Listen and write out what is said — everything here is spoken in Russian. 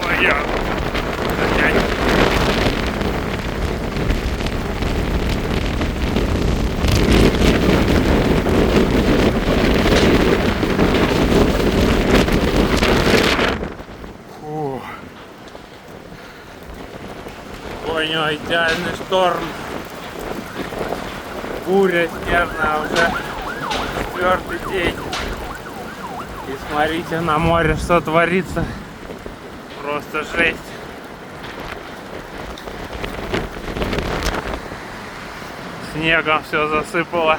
Моя. Понял, идеальный шторм. Буря снежная уже 4-й день. И смотрите на море, что творится. Просто жесть. Снегом все засыпало.